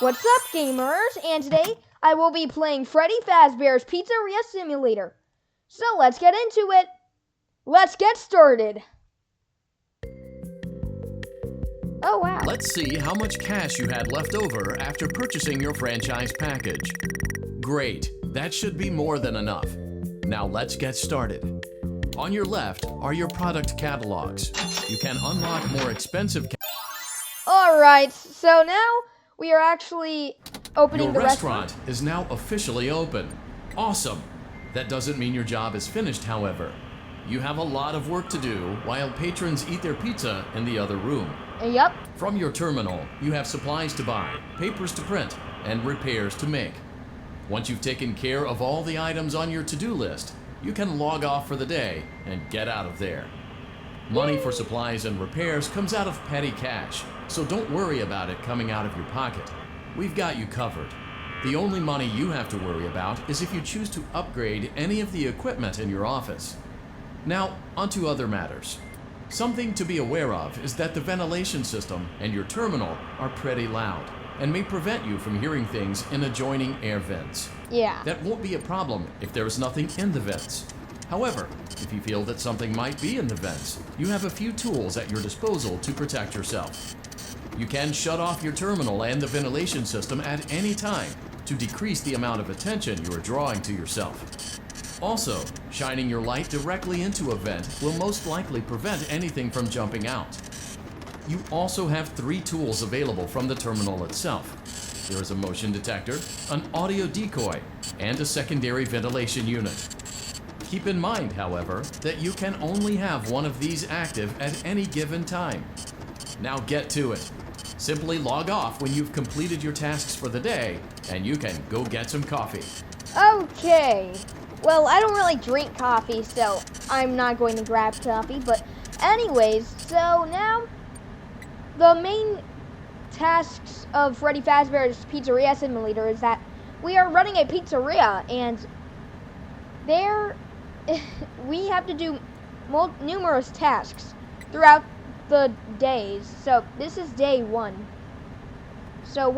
What's up, gamers? And today, I will be playing Freddy Fazbear's Pizzeria Simulator. So, let's get into it. Let's get started. Oh, wow. Let's see how much cash you had left over after purchasing your franchise package. Great, that should be more than enough. Now let's get started. On your left are your product catalogs. You can unlock more expensive Alright, so now we are actually opening Your the restaurant is now officially open. Awesome! That doesn't mean your job is finished, however. You have a lot of work to do while patrons eat their pizza in the other room. Yep. From your terminal, you have supplies to buy, papers to print, and repairs to make. Once you've taken care of all the items on your to-do list, you can log off for the day and get out of there. Money for supplies and repairs comes out of petty cash, so don't worry about it coming out of your pocket. We've got you covered. The only money you have to worry about is if you choose to upgrade any of the equipment in your office. Now, onto other matters. Something to be aware of is that the ventilation system and your terminal are pretty loud and may prevent you from hearing things in adjoining air vents. Yeah. That won't be a problem if there is nothing in the vents. However, if you feel that something might be in the vents, you have a few tools at your disposal to protect yourself. You can shut off your terminal and the ventilation system at any time to decrease the amount of attention you are drawing to yourself. Also, shining your light directly into a vent will most likely prevent anything from jumping out. You also have 3 tools available from the terminal itself. There is a motion detector, an audio decoy, and a secondary ventilation unit. Keep in mind, however, that you can only have one of these active at any given time. Now get to it. Simply log off when you've completed your tasks for the day, and you can go get some coffee. Okay. Well, I don't really drink coffee, so I'm not going to grab coffee. But anyways, so now the main tasks of Freddy Fazbear's Pizzeria Simulator is that we are running a pizzeria, and there we have to do numerous tasks throughout the days. So this is day 1. So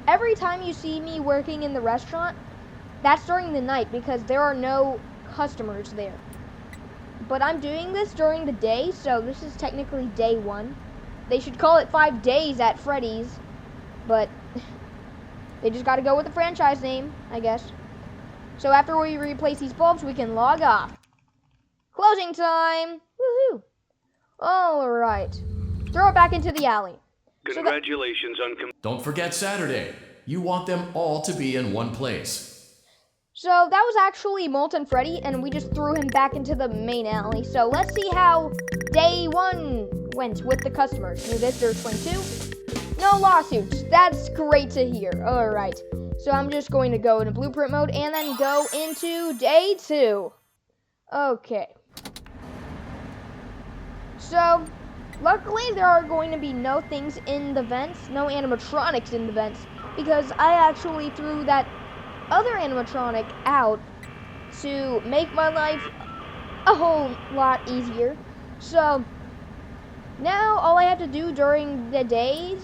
every time you see me working in the restaurant, that's during the night because there are no customers there. But I'm doing this during the day, so this is technically day 1. They should call it 5 days at Freddy's, but they just gotta go with the franchise name, I guess. So after we replace these bulbs, we can log off. Closing time! Woohoo! Alright. Throw it back into the alley. Congratulations on Don't forget Saturday. You want them all to be in one place. So that was actually Molten Freddy, and we just threw him back into the main alley. So let's see how day 1 went with the customers. New visitors 22. No lawsuits. That's great to hear. Alright. So I'm just going to go into blueprint mode and then go into day 2. Okay. So, luckily there are going to be no things in the vents, no animatronics in the vents, because I actually threw that other animatronic out to make my life a whole lot easier. So, now all I have to do during the days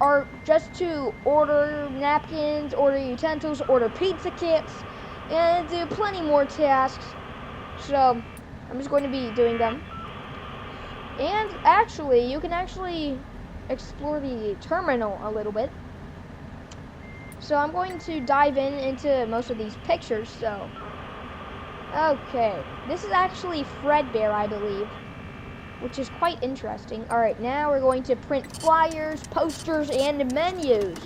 are just to order napkins, order utensils, order pizza kits, and do plenty more tasks. So, I'm just going to be doing them. And actually, you can actually explore the terminal a little bit. So I'm going to dive into most of these pictures, so. Okay, this is actually Fredbear, I believe, which is quite interesting. Alright, now we're going to print flyers, posters, and menus.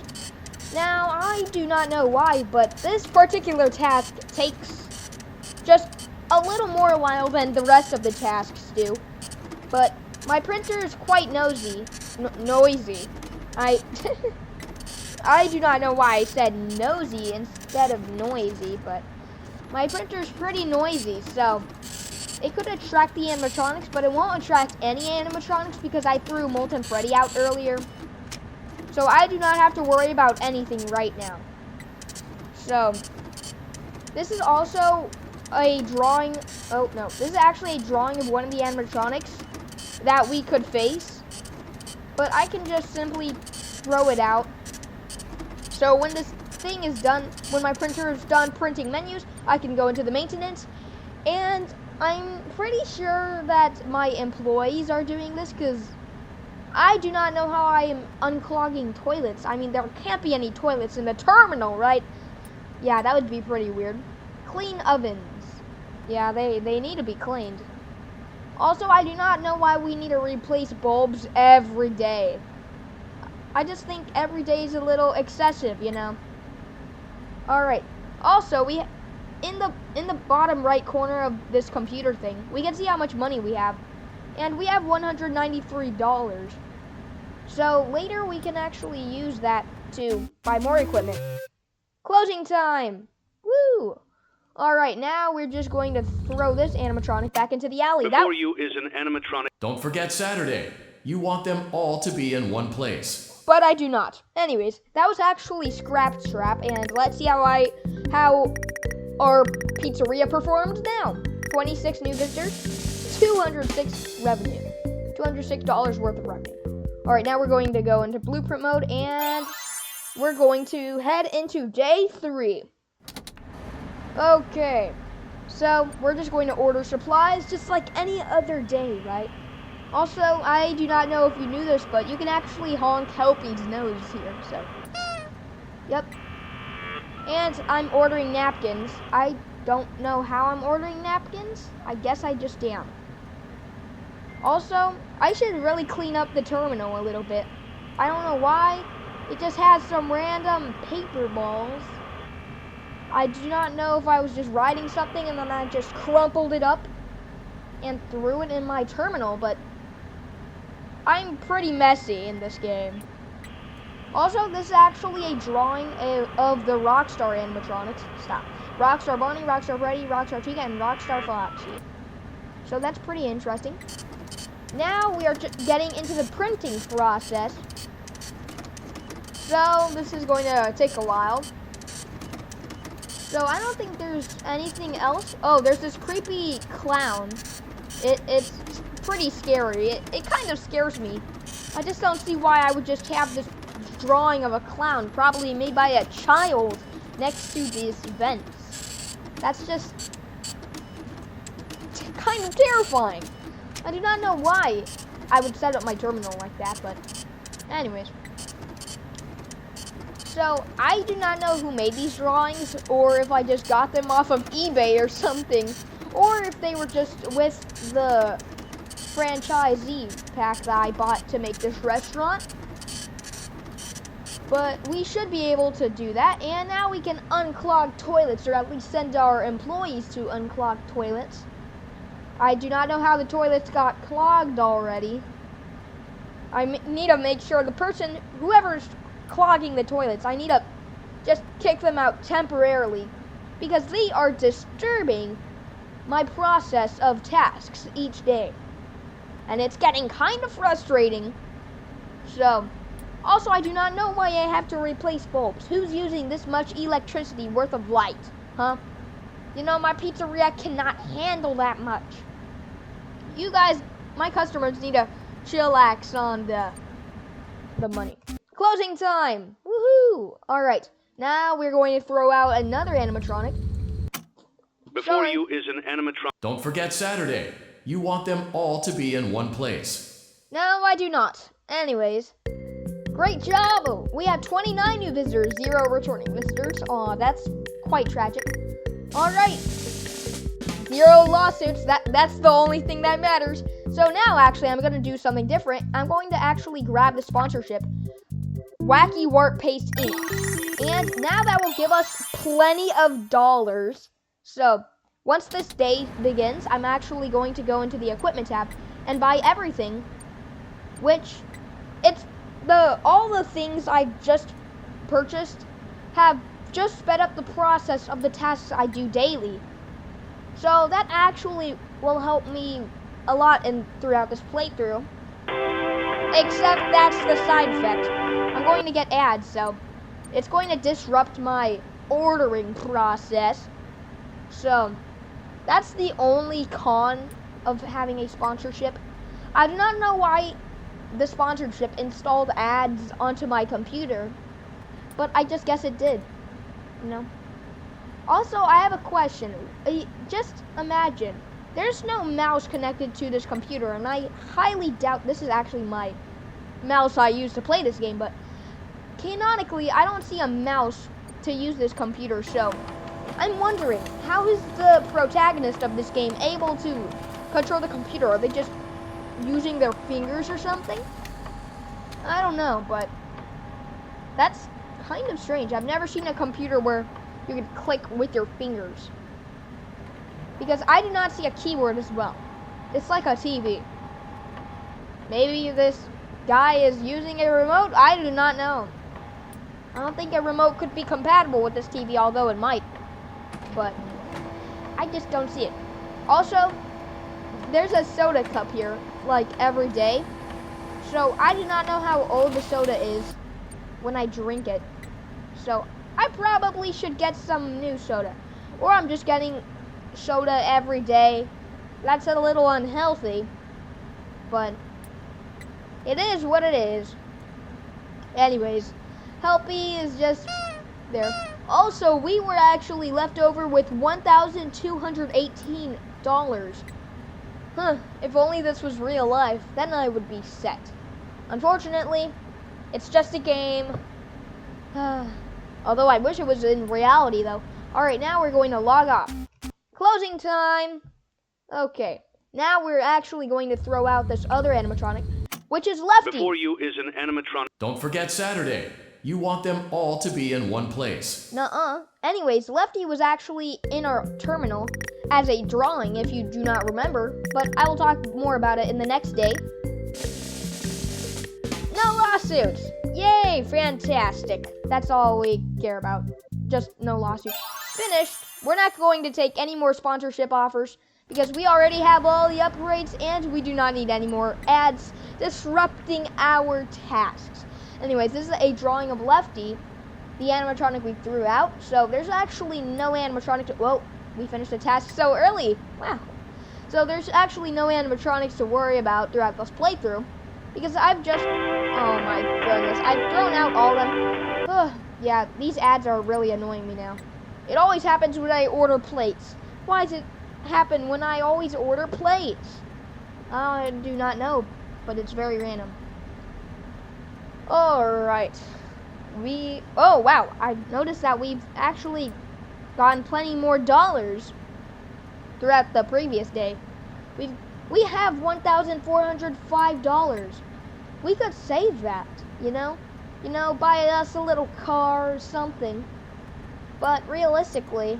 Now, I do not know why, but this particular task takes just a little more while than the rest of the tasks do. But my printer is quite noisy. I do not know why I said nosy instead of noisy, but my printer is pretty noisy, so it could attract the animatronics, but it won't attract any animatronics because I threw Molten Freddy out earlier. So I do not have to worry about anything right now. So this is also a drawing. Oh no, this is actually a drawing of one of the animatronics that we could face, but I can just simply throw it out So when this thing is done, when my printer is done printing menus, I can go into the maintenance. And I'm pretty sure that my employees are doing this because I do not know how I am unclogging toilets. I mean, there can't be any toilets in the terminal, right? Yeah, that would be pretty weird. Clean ovens. Yeah, they need to be cleaned. Also, I do not know why we need to replace bulbs every day. I just think every day is a little excessive, you know. All right. Also, we in the bottom right corner of this computer thing, we can see how much money we have. And we have $193. So later we can actually use that to buy more equipment. Closing time. Woo! All right, now we're just going to throw this animatronic back into the alley. Before you is an animatronic. Don't forget Saturday. You want them all to be in one place. But I do not. Anyways, that was actually Scrap Trap, and let's see how our pizzeria performed now. 26 new visitors, 206 revenue, $206 worth of revenue. All right, now we're going to go into blueprint mode, and we're going to head into day 3. Okay, so we're just going to order supplies just like any other day, right? Also, I do not know if you knew this, but you can actually honk Helpy's nose here, so. Yep. And I'm ordering napkins. I don't know how I'm ordering napkins. I guess I just am. Also, I should really clean up the terminal a little bit. I don't know why. It just has some random paper balls. I do not know if I was just writing something and then I just crumpled it up and threw it in my terminal, but I'm pretty messy in this game. Also, this is actually a drawing of the Rockstar animatronics. Stop. Rockstar Bonnie, Rockstar Freddy, Rockstar Chica, and Rockstar Foxy. So that's pretty interesting. Now we are getting into the printing process. So this is going to take a while. So I don't think there's anything else. Oh, there's this creepy clown. It's pretty scary. It kind of scares me. I just don't see why I would just have this drawing of a clown, probably made by a child, next to these vents. That's just kind of terrifying. I do not know why I would set up my terminal like that, but anyways. So, I do not know who made these drawings, or if I just got them off of eBay or something, or if they were just with the franchisee pack that I bought to make this restaurant. But we should be able to do that, and now we can unclog toilets, or at least send our employees to unclog toilets. I do not know how the toilets got clogged already. I need to make sure the person, whoever's clogging the toilets, I need to just kick them out temporarily because they are disturbing my process of tasks each day. And it's getting kind of frustrating. So, also I do not know why I have to replace bulbs. Who's using this much electricity worth of light, huh? You know, my pizzeria cannot handle that much. You guys, my customers need to chillax on the money. Closing time! Woohoo! Alright, now we're going to throw out another animatronic. Before you is an animatronic. Don't forget Saturday. You want them all to be in one place. No, I do not. Anyways, great job! We have 29 new visitors, 0 returning visitors. Aw, that's quite tragic. Alright, 0 lawsuits. That's the only thing that matters. So now, actually, I'm going to do something different. I'm going to actually grab the sponsorship. Wacky Warp Paste Inc. And now that will give us plenty of dollars. So, once this day begins, I'm actually going to go into the equipment tab and buy everything, which all the things I just purchased have just sped up the process of the tasks I do daily. So that actually will help me a lot throughout this playthrough. Except that's the side effect. I'm going to get ads, so it's going to disrupt my ordering process. So that's the only con of having a sponsorship. I do not know why the sponsorship installed ads onto my computer, but I just guess it did, you know. Also, I have a question. Just imagine, there's no mouse connected to this computer, and I highly doubt this is actually my mouse I use to play this game, but canonically, I don't see a mouse to use this computer, so I'm wondering, how is the protagonist of this game able to control the computer? Are they just using their fingers or something? I don't know, but that's kind of strange. I've never seen a computer where you could click with your fingers. Because I do not see a keyboard as well. It's like a TV. Maybe this guy is using a remote? I do not know. I don't think a remote could be compatible with this TV, although it might. But I just don't see it. Also, there's a soda cup here, like every day. So I do not know how old the soda is when I drink it. So I probably should get some new soda. Or I'm just getting soda every day. That's a little unhealthy. But it is what it is. Anyways, Helpy is just there. Also, we were actually left over with $1,218. If only this was real life, then I would be set. Unfortunately, it's just a game. Although I wish it was in reality, though. Alright, now we're going to log off. Closing time. Okay, now we're actually going to throw out this other animatronic, which is Lefty. Before you is an animatronic. Don't forget Saturday. You want them all to be in one place. Nuh-uh. Anyways, Lefty was actually in our terminal as a drawing, if you do not remember, but I will talk more about it in the next day. No lawsuits! Yay, fantastic. That's all we care about. Just no lawsuits. Finished. We're not going to take any more sponsorship offers because we already have all the upgrades and we do not need any more ads disrupting our tasks. Anyways, this is a drawing of Lefty, the animatronic we threw out. So there's actually no animatronic to... Whoa, we finished the task so early. Wow. So there's actually no animatronics to worry about throughout this playthrough. Because I've just... Oh my goodness. I've thrown out all of them. Ugh, yeah, these ads are really annoying me now. It always happens when I order plates. Why does it happen when I always order plates? I do not know, but it's very random. Alright. Oh wow, I've noticed that we've actually gotten plenty more dollars throughout the previous day. We have $1,405. We could save that, you know? Buy us a little car or something. But realistically,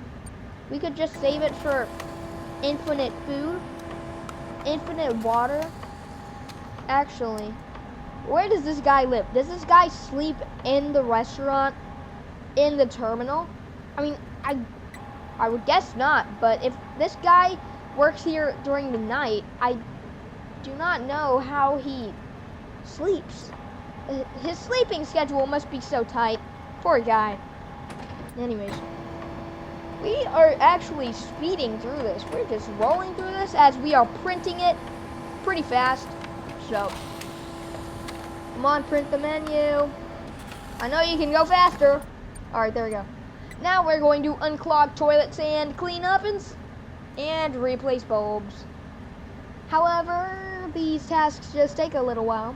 we could just save it for infinite food, infinite water. Actually, where does this guy live? Does this guy sleep in the restaurant, in the terminal? I mean, I would guess not, but if this guy works here during the night, I do not know how he sleeps. His sleeping schedule must be so tight. Poor guy. Anyways, we are actually speeding through this. We're just rolling through this as we are printing it pretty fast. So, come on, print the menu. I know you can go faster. Alright, there we go. Now we're going to unclog toilets and clean ovens and replace bulbs. However, these tasks just take a little while.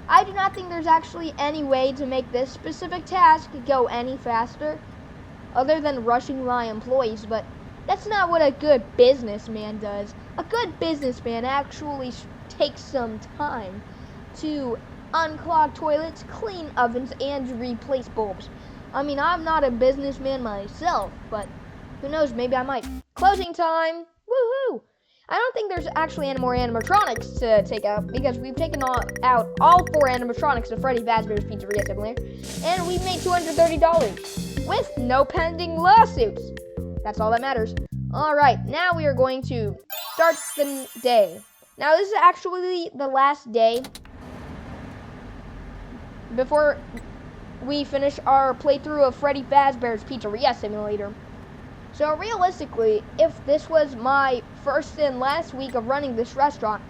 I do not think there's actually any way to make this specific task go any faster other than rushing my employees, but that's not what a good businessman does. A good businessman actually takes some time to unclog toilets, clean ovens, and replace bulbs. I mean, I'm not a businessman myself, but who knows, maybe I might. Closing time! Woohoo! I don't think there's actually any more animatronics to take out because we've taken out all 4 animatronics of Freddy Fazbear's Pizzeria Simulator, and we've made $230 with no pending lawsuits. That's all that matters. Alright, now we are going to start the day. Now this is actually the last day before we finish our playthrough of Freddy Fazbear's Pizzeria Simulator. So realistically, if this was my first and last week of running this restaurant,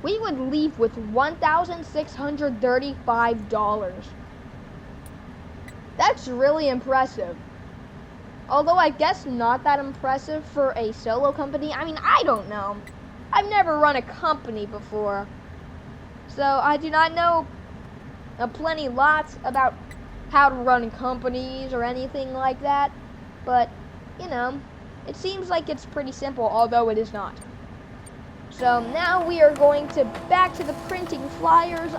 we would leave with $1,635. That's really impressive. Although I guess not that impressive for a solo company. I mean, I don't know. I've never run a company before. So I do not know plenty lots about how to run companies or anything like that. But, you know, it seems like it's pretty simple, although it is not. So now we are going to back to the printing flyers.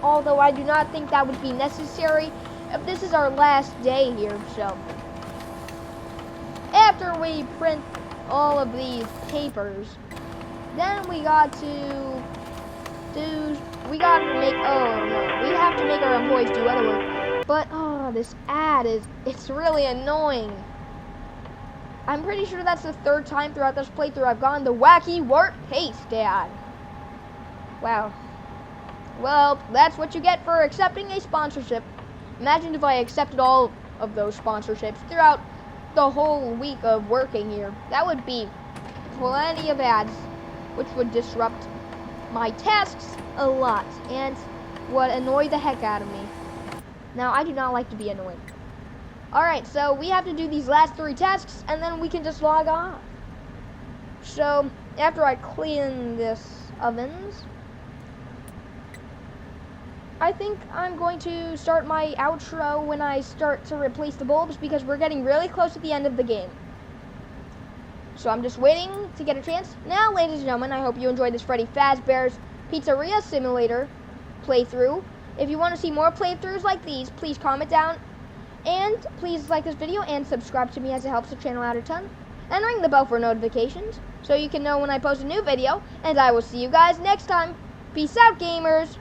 Although I do not think that would be necessary if this is our last day here. So after we print all of these papers, then we got to make, oh no, we have to make our employees do other work. But, oh, this ad it's really annoying. I'm pretty sure that's the third time throughout this playthrough I've gotten the wacky warp paste ad. Wow. Well, that's what you get for accepting a sponsorship. Imagine if I accepted all of those sponsorships throughout the whole week of working here. That would be plenty of ads, which would disrupt my tasks a lot and would annoy the heck out of me. Now, I do not like to be annoyed. Alright, so we have to do these last 3 tasks and then we can just log off. So, after I clean this ovens, I think I'm going to start my outro when I start to replace the bulbs because we're getting really close to the end of the game. So I'm just waiting to get a chance. Now, ladies and gentlemen, I hope you enjoyed this Freddy Fazbear's Pizzeria Simulator playthrough. If you want to see more playthroughs like these, please comment down. And please like this video and subscribe to me as it helps the channel out a ton. And ring the bell for notifications so you can know when I post a new video. And I will see you guys next time. Peace out, gamers.